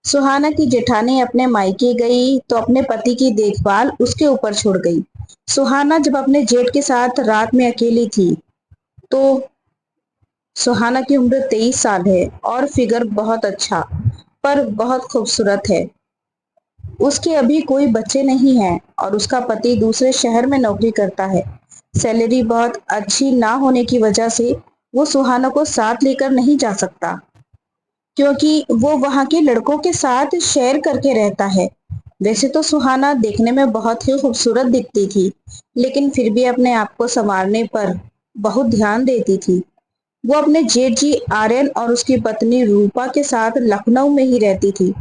सुहाना की जेठानी अपने मायके गई तो अपने पति की देखभाल उसके ऊपर छोड़ गई। सुहाना जब अपने जेठ के साथ रात में अकेली थी तो सुहाना की उम्र 23 साल है और फिगर बहुत अच्छा पर बहुत खूबसूरत है। उसके अभी कोई बच्चे नहीं हैं और उसका पति दूसरे शहर में नौकरी करता है। सैलरी बहुत अच्छी ना होने की वजह से वो सुहाना को साथ लेकर नहीं जा सकता, क्योंकि वो वहां के लड़कों के साथ शेयर करके रहता है। वैसे तो सुहाना देखने में बहुत ही खूबसूरत दिखती थी, लेकिन फिर भी अपने आप को संवारने पर बहुत ध्यान देती थी। वो अपने जेठ जी आर्यन और उसकी पत्नी रूपा के साथ लखनऊ में ही रहती थी।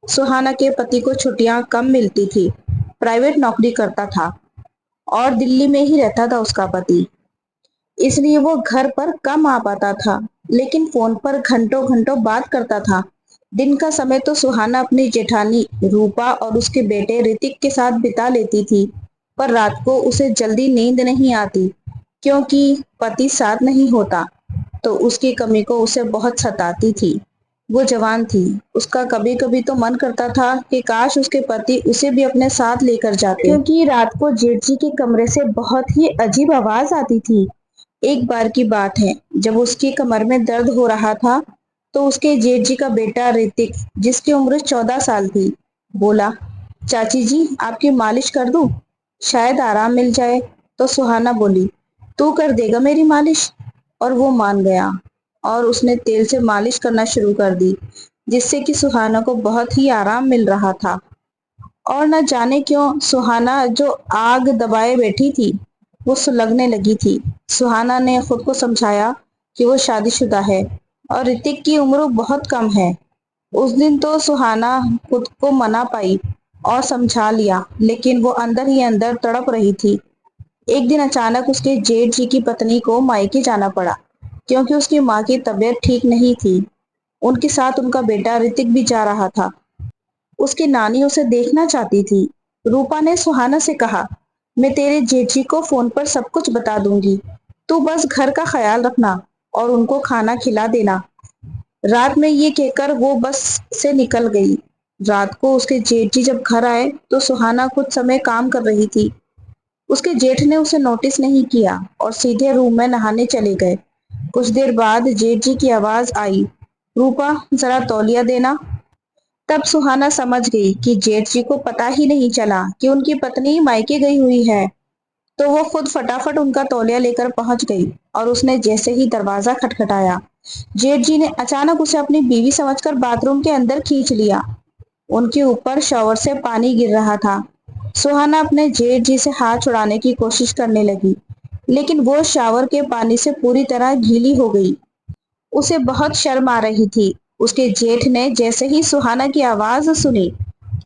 सुहाना के पति को छुट्टियां कम मिलती थी, प्राइवेट नौकरी करता था और दिल्ली में ही रहता था उसका पति, इसलिए वो घर पर कम आ पाता था, लेकिन फोन पर घंटों घंटों बात करता था। दिन का समय तो सुहाना अपनी जेठानी रूपा और उसके बेटे ऋतिक के साथ बिता लेती थी, पर रात को उसे जल्दी नींद नहीं आती, क्योंकि पति साथ नहीं होता तो उसकी कमी को उसे बहुत सताती थी। वो जवान थी, उसका कभी कभी तो मन करता था कि काश उसके पति उसे भी अपने साथ लेकर जाते, क्योंकि रात को जेठ जी के कमरे से बहुत ही अजीब आवाज आती थी। एक बार की बात है, जब उसकी कमर में दर्द हो रहा था तो उसके जेठ जी का बेटा ऋतिक, जिसकी उम्र 14 साल थी, बोला, चाची जी आपकी मालिश कर दूं, शायद आराम मिल जाए। तो सुहाना बोली, तू कर देगा मेरी मालिश। और वो मान गया और उसने तेल से मालिश करना शुरू कर दी, जिससे कि सुहाना को बहुत ही आराम मिल रहा था। और न जाने क्यों सुहाना जो आग दबाए बैठी थी वो सुलगने लगी थी। सुहाना ने खुद को समझाया कि वो शादीशुदा है और ऋतिक की उम्र बहुत कम है। उस दिन तो सुहाना खुद को मना पाई और समझा लिया, लेकिन वो अंदर ही अंदर तड़प रही थी। एक दिन अचानक उसके जेठ जी की पत्नी को मायके जाना पड़ा, क्योंकि उसकी माँ की तबीयत ठीक नहीं थी। उनके साथ उनका बेटा ऋतिक भी जा रहा था। उसकी नानी उसे देखना चाहती थी। रूपा ने सुहाना से कहा, मैं तेरे जेठी को फोन पर सब कुछ बता दूंगी, तू बस घर का ख्याल रखना और उनको खाना खिला देना। रात में ये कहकर वो बस से निकल गई। रात को उसके जेठ जी जब घर आए तो सुहाना कुछ समय काम कर रही थी। उसके जेठ ने उसे नोटिस नहीं किया और सीधे रूम में नहाने चले गए। कुछ देर बाद जेठ जी की आवाज आई, रूपा जरा तौलिया देना। तब सुहाना समझ गई कि जेठ जी को पता ही नहीं चला कि उनकी पत्नी मायके गई हुई है, तो वो खुद फटाफट उनका तौलिया लेकर पहुंच गई और उसने जैसे ही दरवाजा खटखटाया, जेठ जी ने अचानक उसे अपनी बीवी समझकर बाथरूम के अंदर खींच लिया। उनके ऊपर शॉवर से पानी गिर रहा था। सुहाना अपने जेठ जी से हाथ छुड़ाने की कोशिश करने लगी, लेकिन वो शावर के पानी से पूरी तरह गीली हो गई। उसे बहुत शर्म आ रही थी। उसके जेठ ने जैसे ही सुहाना की आवाज सुनी,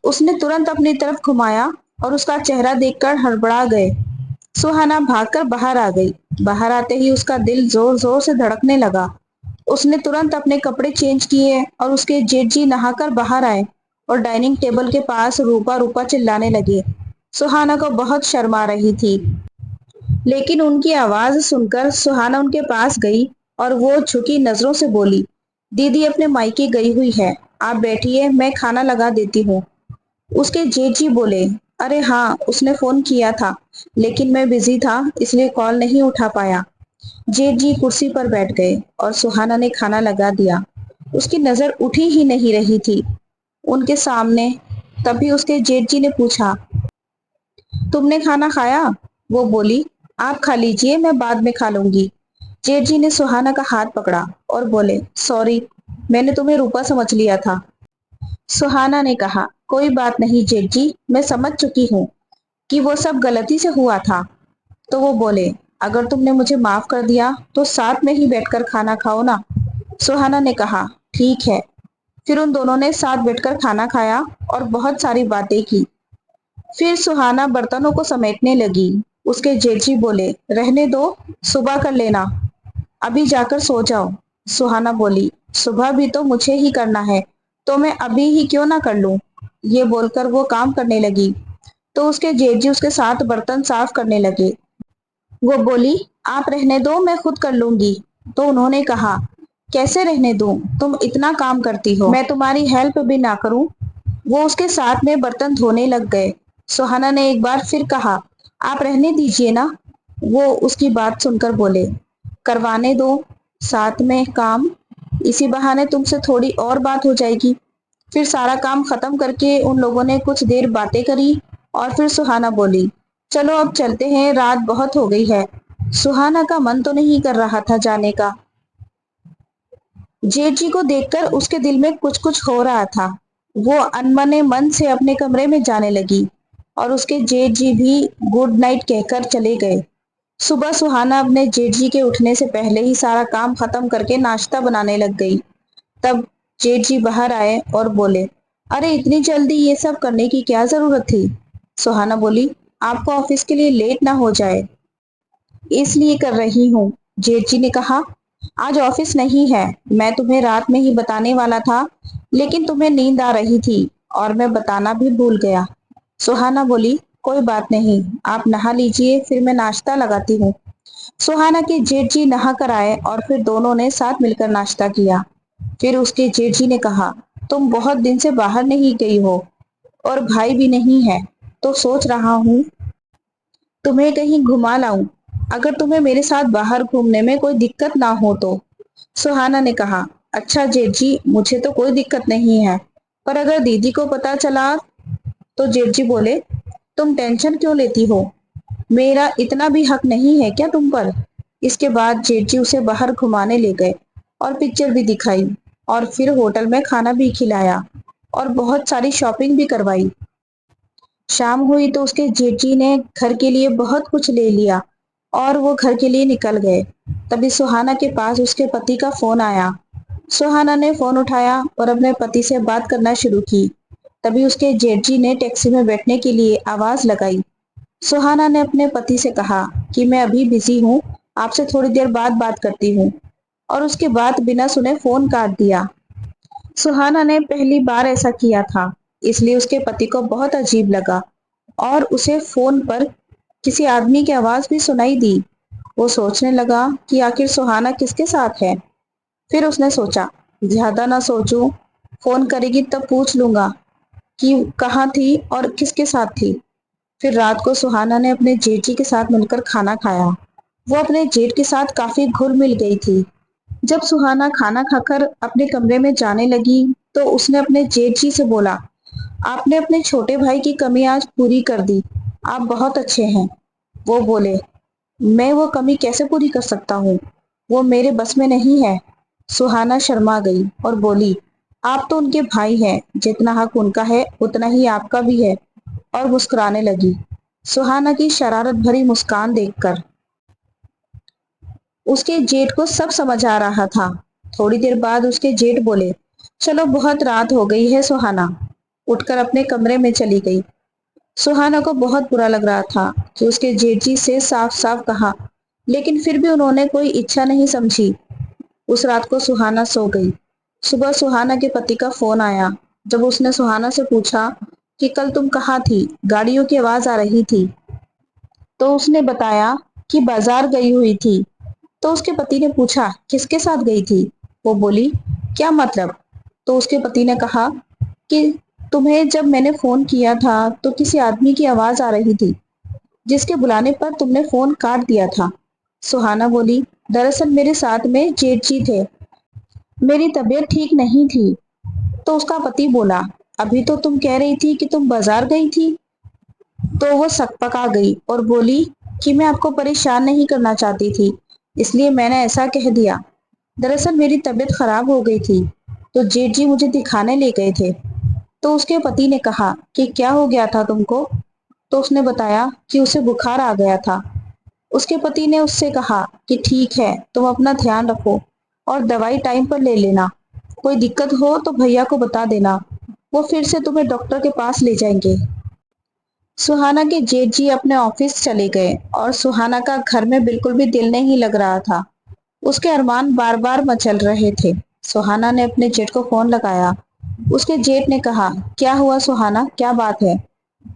उसने तुरंत अपनी तरफ घुमाया और उसका चेहरा देखकर हड़बड़ा गए। सुहाना भागकर बाहर आ गई। बाहर आते ही उसका दिल जोर जोर से धड़कने लगा। उसने तुरंत अपने कपड़े चेंज किए और उसके जेठ जी नहाकर बाहर आए और डाइनिंग टेबल के पास रूपा रूपा चिल्लाने लगे। सुहाना को बहुत शर्म आ रही थी, लेकिन उनकी आवाज सुनकर सुहाना उनके पास गई और वो झुकी नजरों से बोली, दीदी अपने मायके गई हुई है, आप बैठिए, मैं खाना लगा देती हूँ। उसके जेठ जी बोले, अरे हाँ उसने फोन किया था, लेकिन मैं बिजी था इसलिए कॉल नहीं उठा पाया। जेठ जी कुर्सी पर बैठ गए और सुहाना ने खाना लगा दिया। उसकी नजर उठी ही नहीं रही थी उनके सामने। तभी उसके जेठ जी ने पूछा, तुमने खाना खाया? वो बोली, आप खा लीजिए, मैं बाद में खा लूंगी। जेठ जी ने सुहाना का हाथ पकड़ा और बोले, सॉरी, मैंने तुम्हें रूपा समझ लिया था। सुहाना ने कहा, कोई बात नहीं जेठ जी, मैं समझ चुकी हूँ कि वो सब गलती से हुआ था। तो वो बोले, अगर तुमने मुझे माफ कर दिया तो साथ में ही बैठकर खाना खाओ ना। सुहाना ने कहा, ठीक है। फिर उन दोनों ने साथ बैठकर खाना खाया और बहुत सारी बातें की। फिर सुहाना बर्तनों को समेटने लगी। उसके जेठी बोले, रहने दो, सुबह कर लेना, अभी जाकर सो जाओ। सुहाना बोली, सुबह भी तो मुझे ही करना है, तो मैं अभी ही क्यों ना कर लूं। ये बोलकर वो काम करने लगी तो उसके जेठी उसके साथ बर्तन साफ करने लगे। वो बोली, आप रहने दो, मैं खुद कर लूंगी। तो उन्होंने कहा, कैसे रहने दूं? तुम इतना काम करती हो, मैं तुम्हारी हेल्प भी ना करूं? वो उसके साथ में बर्तन धोने लग गए। सुहाना ने एक बार फिर कहा, आप रहने दीजिए ना। वो उसकी बात सुनकर बोले, करवाने दो साथ में काम, इसी बहाने तुमसे थोड़ी और बात हो जाएगी। फिर सारा काम खत्म करके उन लोगों ने कुछ देर बातें करी और फिर सुहाना बोली, चलो अब चलते हैं, रात बहुत हो गई है। सुहाना का मन तो नहीं कर रहा था जाने का। जेठ जी को देखकर उसके दिल में कुछ कुछ हो रहा था। वो अनमने मन से अपने कमरे में जाने लगी और उसके जेठ जी भी गुड नाइट कहकर चले गए। सुबह सुहाना अपने जेठ जी के उठने से पहले ही सारा काम खत्म करके नाश्ता बनाने लग गई। तब जेठ जी बाहर आए और बोले, अरे इतनी जल्दी ये सब करने की क्या जरूरत थी? सुहाना बोली, आपको ऑफिस के लिए लेट ना हो जाए इसलिए कर रही हूँ। जेठ जी ने कहा, आज ऑफिस नहीं है, मैं तुम्हें रात में ही बताने वाला था, लेकिन तुम्हें नींद आ रही थी और मैं बताना भी भूल गया। सुहाना बोली, कोई बात नहीं, आप नहा लीजिए, फिर मैं नाश्ता लगाती हूँ। सुहाना के जेठ जी नहा कर आए और फिर दोनों ने साथ मिलकर नाश्ता किया। फिर उसके जेठ जी ने कहा, तुम बहुत दिन से बाहर नहीं गई हो और भाई भी नहीं है, तो सोच रहा हूँ तुम्हें कहीं घुमा लाऊं, अगर तुम्हें मेरे साथ बाहर घूमने में कोई दिक्कत ना हो तो। सुहाना ने कहा, अच्छा जेठ जी, मुझे तो कोई दिक्कत नहीं है, पर अगर दीदी को पता चला तो। जेठ जी बोले, तुम टेंशन क्यों लेती हो, मेरा इतना भी हक नहीं है क्या तुम पर? इसके बाद जेठ जी उसे बाहर घुमाने ले गए और पिक्चर भी दिखाई और फिर होटल में खाना भी खिलाया और बहुत सारी शॉपिंग भी करवाई। शाम हुई तो उसके जेठ जी ने घर के लिए बहुत कुछ ले लिया और वो घर के लिए निकल गए। तभी सुहाना के पास उसके पति का फोन आया। सुहाना ने फोन उठाया और अपने पति से बात करना शुरू की। तभी उसके जेठ जी ने टैक्सी में बैठने के लिए आवाज लगाई। सुहाना ने अपने पति से कहा कि मैं अभी बिजी हूँ, आपसे थोड़ी देर बाद बात करती हूँ, और उसके बाद बिना सुने फोन काट दिया। सुहाना ने पहली बार ऐसा किया था, इसलिए उसके पति को बहुत अजीब लगा और उसे फोन पर किसी आदमी की आवाज भी सुनाई दी। वो सोचने लगा कि आखिर सुहाना किसके साथ है। फिर उसने सोचा, ज्यादा ना सोचूं, फोन करेगी तब पूछ लूंगा कि कहाँ थी और किसके साथ थी। फिर रात को सुहाना ने अपने जेठ जी के साथ मिलकर खाना खाया। वो अपने जेठ के साथ काफी घुल मिल गई थी। जब सुहाना खाना खाकर अपने कमरे में जाने लगी तो उसने अपने जेठ जी से बोला, आपने अपने छोटे भाई की कमी आज पूरी कर दी, आप बहुत अच्छे हैं। वो बोले, मैं वो कमी कैसे पूरी कर सकता हूँ, वो मेरे बस में नहीं है। सुहाना शर्मा गई और बोली, आप तो उनके भाई हैं, जितना हक उनका है उतना ही आपका भी है, और मुस्कुराने लगी। सुहाना की शरारत भरी मुस्कान देखकर उसके जेठ को सब समझ आ रहा था। थोड़ी देर बाद उसके जेठ बोले, चलो बहुत रात हो गई है सुहाना, उठकर अपने कमरे में चली गई। सुहाना को बहुत बुरा लग रहा था कि उसके जेठ जी से साफ साफ कहा, लेकिन फिर भी उन्होंने कोई इच्छा नहीं समझी। उस रात को सुहाना सो गई। सुबह सुहाना के पति का फोन आया। जब उसने सुहाना से पूछा कि कल तुम कहाँ थी, गाड़ियों की आवाज आ रही थी, तो उसने बताया कि बाजार गई हुई थी। तो उसके पति ने पूछा, किसके साथ गई थी? वो बोली, क्या मतलब? तो उसके पति ने कहा कि तुम्हें जब मैंने फोन किया था तो किसी आदमी की आवाज आ रही थी, जिसके बुलाने पर तुमने फोन काट दिया था। सुहाना बोली, दरअसल मेरे साथ में जेठ जी थे, मेरी तबीयत ठीक नहीं थी। तो उसका पति बोला, अभी तो तुम कह रही थी कि तुम बाजार गई थी। तो वो सकपका गई और बोली कि मैं आपको परेशान नहीं करना चाहती थी, इसलिए मैंने ऐसा कह दिया। दरअसल मेरी तबीयत खराब हो गई थी, तो जेठ जी मुझे दिखाने ले गए थे। तो उसके पति ने कहा कि क्या हो गया था तुमको? तो उसने बताया कि उसे बुखार आ गया था। उसके पति ने उससे कहा कि ठीक है, तुम अपना ध्यान रखो और दवाई टाइम पर ले लेना, कोई दिक्कत हो तो भैया को बता देना, वो फिर से तुम्हें डॉक्टर के पास ले जाएंगे। सुहाना के जेठ जी अपने ऑफिस चले गए और सुहाना का घर में बिल्कुल भी दिल नहीं लग रहा था। उसके अरमान बार बार मचल रहे थे। सुहाना ने अपने जेठ को फोन लगाया। उसके जेठ ने कहा, क्या हुआ सुहाना, क्या बात है?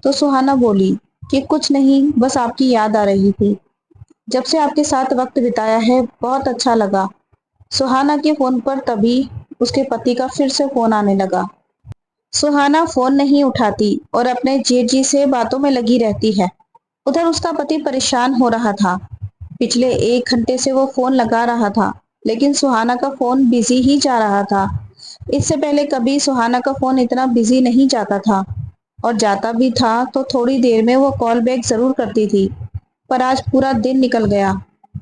तो सुहाना बोली कि कुछ नहीं, बस आपकी याद आ रही थी, जब से आपके साथ वक्त बिताया है बहुत अच्छा लगा। सुहाना के फोन पर तभी उसके पति का फिर से फोन आने लगा। सुहाना फोन नहीं उठाती और अपने जेठ जी से बातों में लगी रहती है। उधर उसका पति परेशान हो रहा था। पिछले 1 घंटे से वो फोन लगा रहा था, लेकिन सुहाना का फोन बिजी ही जा रहा था। इससे पहले कभी सुहाना का फोन इतना बिजी नहीं जाता था, और जाता भी था तो थोड़ी देर में वो कॉल बैक जरूर करती थी। पर आज पूरा दिन निकल गया।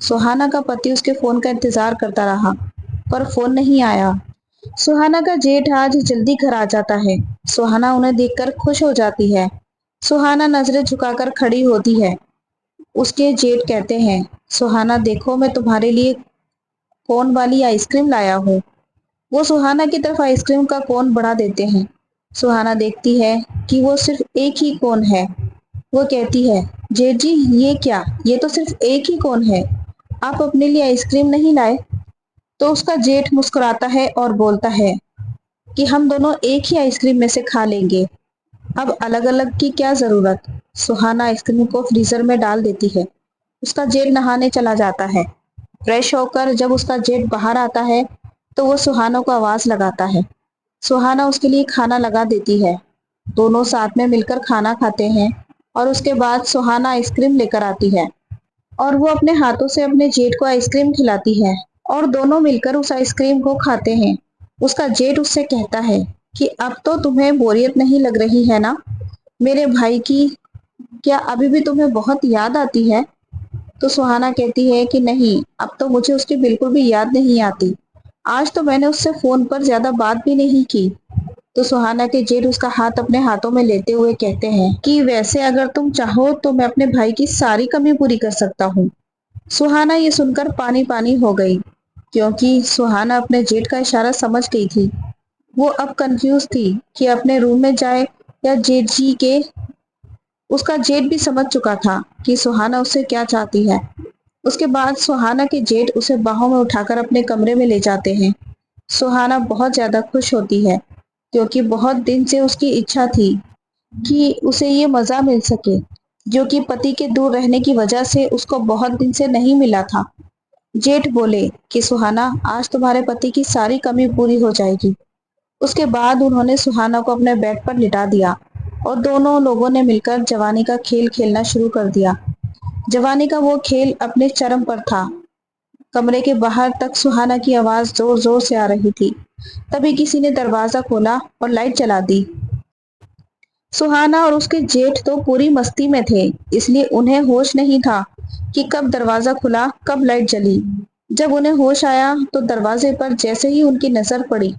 सुहाना का पति उसके फोन का इंतजार करता रहा, पर फोन नहीं आया। सुहाना का जेठ आज जल्दी घर आ जाता है। सुहाना उन्हें देखकर खुश हो जाती है। सुहाना नजरें झुकाकर खड़ी होती है। उसके जेठ कहते हैं, सुहाना देखो, मैं तुम्हारे लिए कोन वाली आइसक्रीम लाया हूँ। वो सुहाना की तरफ आइसक्रीम का कोन बढ़ा देते हैं। सुहाना देखती है कि वो सिर्फ एक ही कोन है। वो कहती है, जेठ जी ये क्या, ये तो सिर्फ एक ही कोन है, आप अपने लिए आइसक्रीम नहीं लाए? तो उसका जेठ मुस्कुराता है और बोलता है कि हम दोनों एक ही आइसक्रीम में से खा लेंगे, अब अलग अलग की क्या जरूरत। सुहाना आइसक्रीम को फ्रीजर में डाल देती है। उसका जेठ नहाने चला जाता है। फ्रेश होकर जब उसका जेठ बाहर आता है तो वो सुहाना को आवाज लगाता है। सुहाना उसके लिए खाना लगा देती है। दोनों साथ में मिलकर खाना खाते हैं, और उसके बाद सुहाना आइसक्रीम लेकर आती है और वो अपने हाथों से अपने जेठ को आइसक्रीम खिलाती है, और दोनों मिलकर उस आइसक्रीम को खाते हैं। उसका जेठ उससे कहता है कि अब तो तुम्हें बोरियत नहीं लग रही है ना मेरे भाई की, क्या अभी भी तुम्हें बहुत याद आती है? तो सुहाना कहती है कि नहीं, अब तो मुझे उसकी बिल्कुल भी याद नहीं आती। आज तो मैंने उससे फोन पर ज्यादा बात भी नहीं की। तो सुहाना के जेठ उसका हाथ अपने हाथों में लेते हुए कहते हैं कि वैसे अगर तुम चाहो तो मैं अपने भाई की सारी कमी पूरी कर सकता हूँ। सुहाना ये सुनकर पानी पानी हो गई, क्योंकि सुहाना अपने जेठ का इशारा समझ गई थी। वो अब कंफ्यूज थी कि अपने रूम में जाए या जेठ जी के। उसका जेठ भी समझ चुका था कि सुहाना उससे क्या चाहती है। उसके बाद सुहाना के जेठ उसे बाहों में उठाकर अपने कमरे में ले जाते हैं। सुहाना बहुत ज्यादा खुश होती है, क्योंकि बहुत दिन से उसकी इच्छा थी कि उसे ये मजा मिल सके, जो कि पति के दूर रहने की वजह से उसको बहुत दिन से नहीं मिला था। जेठ बोले कि सुहाना, आज तुम्हारे पति की सारी कमी पूरी हो जाएगी। उसके बाद उन्होंने सुहाना को अपने बेड पर लिटा दिया और दोनों लोगों ने मिलकर जवानी का खेल खेलना शुरू कर दिया। जवानी का वो खेल अपने चरम पर था। कमरे के बाहर तक सुहाना की आवाज जोर जोर से आ रही थी। तभी किसी ने दरवाजा खोला और लाइट जला दी। सुहाना और उसके जेठ तो पूरी मस्ती में थे, इसलिए उन्हें होश नहीं था कि कब दरवाजा खुला, कब लाइट जली। जब उन्हें होश आया तो दरवाजे पर जैसे ही उनकी नजर पड़ी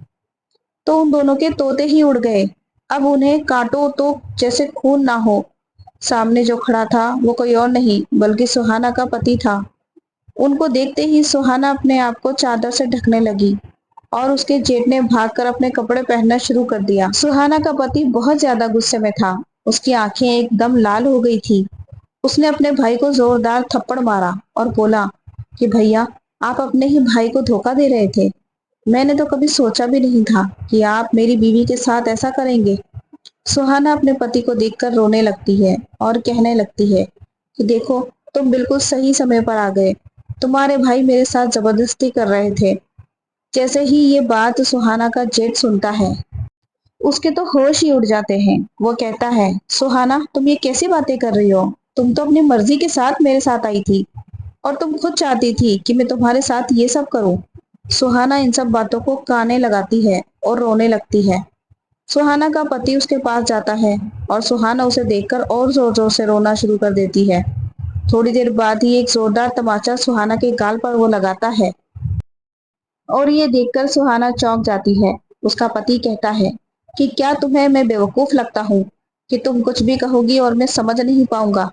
तो उन दोनों के तोते ही उड़ गए। अब उन्हें काटो तो जैसे खून ना हो। सामने जो खड़ा था वो कोई और नहीं बल्कि सुहाना का पति था। उनको देखते ही सुहाना अपने आप को चादर से ढकने लगी, और उसके जेठ ने भागकर अपने कपड़े पहनना शुरू कर दिया। सुहाना का पति बहुत ज्यादा गुस्से में था। उसकी आंखें एकदम लाल हो गई थी। उसने अपने भाई को जोरदार थप्पड़ मारा और बोला कि भैया, आप अपने ही भाई को धोखा दे रहे थे। मैंने तो कभी सोचा भी नहीं था कि आप मेरी बीवी के साथ ऐसा करेंगे। सुहाना अपने पति को देखकर रोने लगती है और कहने लगती है कि देखो, तुम बिल्कुल सही समय पर आ गए। तुम्हारे भाई मेरे साथ जबरदस्ती कर रहे थे। जैसे ही ये बात सुहाना का जेठ सुनता है, उसके तो होश ही उड़ जाते हैं। वो कहता है, सुहाना, तुम ये कैसी बातें कर रही हो? तुम तो अपनी मर्जी के साथ मेरे साथ आई थी, और तुम खुद चाहती थी कि मैं तुम्हारे साथ ये सब करूं। सुहाना इन सब बातों को काने लगाती है और रोने लगती है। सुहाना का पति उसके पास जाता है और सुहाना उसे देखकर और जोर जोर से रोना शुरू कर देती है। थोड़ी देर बाद ही एक जोरदार तमाचा सुहाना के गाल पर वो लगाता है, और ये देखकर सुहाना चौंक जाती है। उसका पति कहता है कि क्या तुम्हें मैं बेवकूफ लगता हूँ कि तुम कुछ भी कहोगी और मैं समझ नहीं पाऊंगा?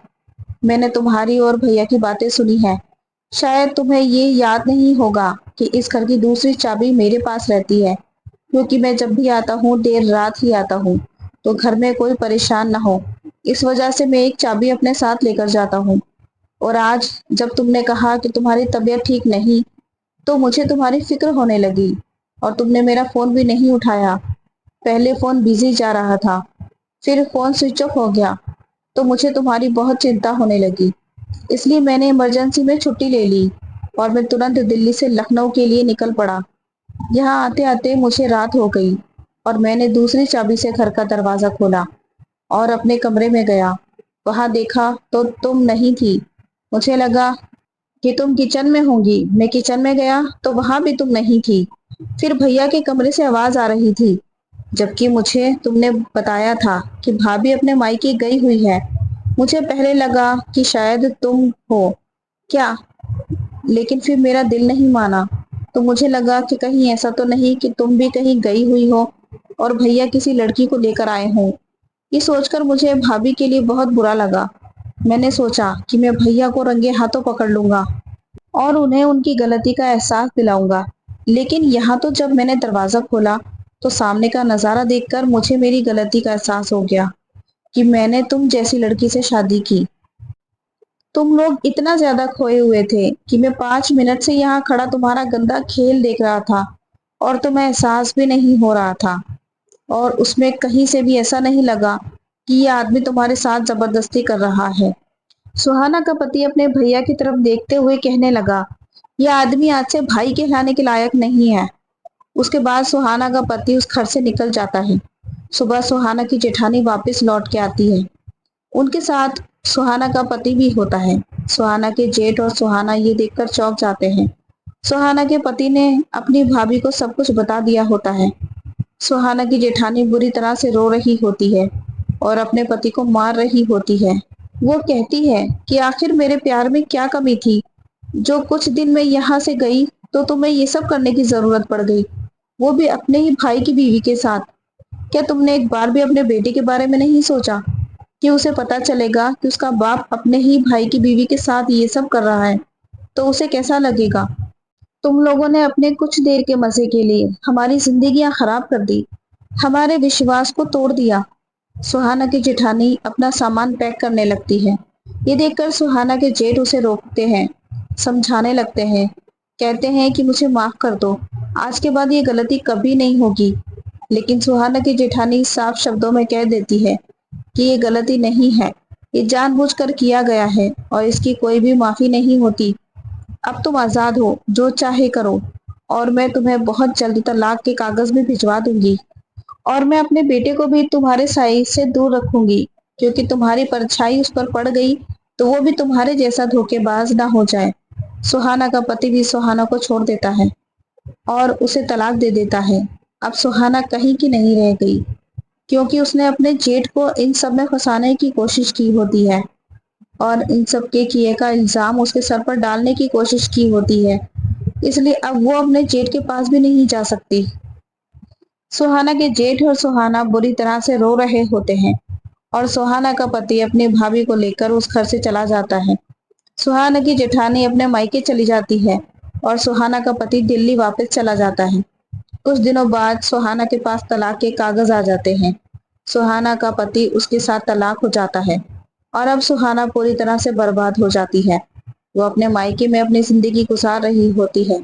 मैंने तुम्हारी और भैया की बातें सुनी है। शायद तुम्हें ये याद नहीं होगा कि इस घर की दूसरी चाबी मेरे पास रहती है, क्योंकि मैं जब भी आता हूँ देर रात ही आता हूँ, तो घर में कोई परेशान ना हो, इस वजह से मैं एक चाबी अपने साथ लेकर जाता हूँ। और आज जब तुमने कहा कि तुम्हारी तबीयत ठीक नहीं, तो मुझे तुम्हारी फिक्र होने लगी, और तुमने मेरा फोन भी नहीं उठाया। पहले फोन बिजी जा रहा था, फिर फोन स्विच ऑफ हो गया, तो मुझे तुम्हारी बहुत चिंता होने लगी। इसलिए मैंने इमरजेंसी में छुट्टी ले ली और मैं तुरंत दिल्ली से लखनऊ के लिए निकल पड़ा। यहाँ आते आते मुझे रात हो गई और मैंने दूसरी चाबी से घर का दरवाजा खोला और अपने कमरे में गया। वहां देखा तो तुम नहीं थी। मुझे लगा कि तुम किचन में होंगी। मैं किचन में गया तो वहां भी तुम नहीं थी। फिर भैया के कमरे से आवाज आ रही थी, जबकि मुझे तुमने बताया था कि भाभी अपने मायके गई हुई है। मुझे पहले लगा कि शायद तुम हो क्या, लेकिन फिर मेरा दिल नहीं माना। तो मुझे लगा कि कहीं ऐसा तो नहीं कि तुम भी कहीं गई हुई हो और भैया किसी लड़की को लेकर आए हों। ये सोचकर मुझे भाभी के लिए बहुत बुरा लगा। मैंने सोचा कि मैं भैया को रंगे हाथों पकड़ लूंगा और उन्हें उनकी गलती का एहसास दिलाऊंगा। लेकिन यहाँ तो जब मैंने दरवाजा खोला तो सामने का नजारा देखकर मुझे मेरी गलती का एहसास हो गया कि मैंने तुम जैसी लड़की से शादी की। तुम लोग इतना ज्यादा खोए हुए थे कि मैं 5 मिनट से यहाँ खड़ा तुम्हारा गंदा खेल देख रहा था और तुम्हें एहसास भी नहीं हो रहा था। और उसमें कहीं से भी ऐसा नहीं लगा कि ये आदमी तुम्हारे साथ जबरदस्ती कर रहा है। सुहाना का पति अपने भैया की तरफ देखते हुए कहने लगा, यह आदमी आज से भाई कहलाने के लायक नहीं है। उसके बाद सुहाना का पति उस घर से निकल जाता है। सुबह सुहाना की जेठानी वापस लौट के आती है। उनके साथ सुहाना का पति भी होता है। सुहाना के जेठ और सुहाना ये देखकर चौंक जाते हैं। सुहाना के पति ने अपनी भाभी को सब कुछ बता दिया होता है। सुहाना की जेठानी बुरी तरह से रो रही होती है और अपने पति को मार रही होती है। वो कहती है कि आखिर मेरे प्यार में क्या कमी थी जो कुछ दिन मैं यहाँ से गई तो तुम्हें ये सब करने की जरूरत पड़ गई, वो भी अपने ही भाई की बीवी के साथ। क्या तुमने एक बार भी अपने बेटे के बारे में नहीं सोचा कि उसे पता चलेगा कि उसका बाप अपने ही भाई की बीवी के साथ ये सब कर रहा है तो उसे कैसा लगेगा। तुम लोगों ने अपने कुछ देर के मजे के लिए हमारी जिंदगियां खराब कर दी, हमारे विश्वास को तोड़ दिया। सुहाना की जेठानी अपना सामान पैक करने लगती है। ये देखकर सुहाना के जेठ उसे रोकते हैं, समझाने लगते हैं, कहते हैं कि मुझे माफ कर दो, आज के बाद ये गलती कभी नहीं होगी। लेकिन सुहाना की जेठानी साफ शब्दों में कह देती है कि ये गलती नहीं है, ये जानबूझकर किया गया है और इसकी कोई भी माफी नहीं होती। अब तुम आजाद हो, जो चाहे करो और मैं तुम्हें बहुत जल्द तलाक के कागज भी भिजवा दूंगी और मैं अपने बेटे को भी तुम्हारे साई से दूर रखूंगी, क्योंकि तुम्हारी परछाई उस पर पड़ गई तो वो भी तुम्हारे जैसा धोखेबाज ना हो जाए। सुहाना का पति भी सुहाना को छोड़ देता है और उसे तलाक दे देता है। अब सुहाना कहीं की नहीं रह गई, क्योंकि उसने अपने जेठ को इन सब में फंसाने की कोशिश की होती है और इन सब के किए का इल्जाम उसके सर पर डालने की कोशिश की होती है। इसलिए अब वो अपने जेठ के पास भी नहीं जा सकती। सुहाना के जेठ और सुहाना बुरी तरह से रो रहे होते हैं और सुहाना का पति अपनी भाभी को लेकर उस घर से चला जाता है। सुहाना की जेठानी अपने मायके चली जाती है और सुहाना का पति दिल्ली वापस चला जाता है। कुछ दिनों बाद सुहाना के पास तलाक के कागज आ जाते हैं। सुहाना का पति उसके साथ तलाक हो जाता है और अब सुहाना पूरी तरह से बर्बाद हो जाती है। वो अपने मायके में अपनी जिंदगी गुजार रही होती है।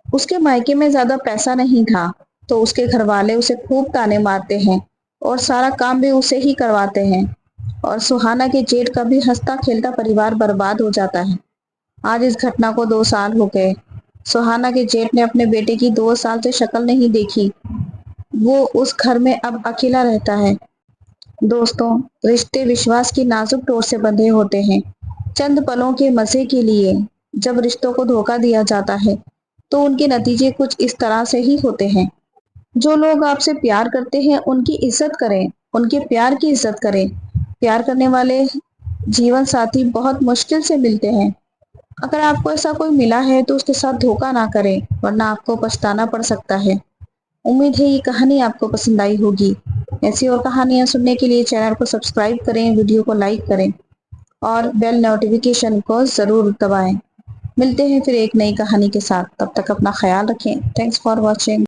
उसके मायके में ज्यादा पैसा नहीं था तो उसके घर वाले उसे खूब ताने मारते हैं और सारा काम भी उसे ही करवाते हैं और सुहाना के जेठ का भी हंसता खेलता परिवार बर्बाद हो जाता है। आज इस घटना को 2 साल हो गए। सुहाना के जेठ ने अपने बेटे की 2 साल से शक्ल नहीं देखी। वो उस घर में अब अकेला रहता है। दोस्तों, रिश्ते विश्वास की नाजुक डोर से बंधे होते हैं। चंद पलों के मजे के लिए जब रिश्तों को धोखा दिया जाता है तो उनके नतीजे कुछ इस तरह से ही होते हैं। जो लोग आपसे प्यार करते हैं उनकी इज्जत करें, उनके प्यार की इज्जत करें। प्यार करने वाले जीवन साथी बहुत मुश्किल से मिलते हैं। अगर आपको ऐसा कोई मिला है तो उसके साथ धोखा ना करें, वरना आपको पछताना पड़ सकता है। उम्मीद है ये कहानी आपको पसंद आई होगी। ऐसी और कहानियां सुनने के लिए चैनल को सब्सक्राइब करें, वीडियो को लाइक करें और बेल नोटिफिकेशन को जरूर दबाएं। मिलते हैं फिर एक नई कहानी के साथ। तब तक अपना ख्याल रखें। Thanks for watching.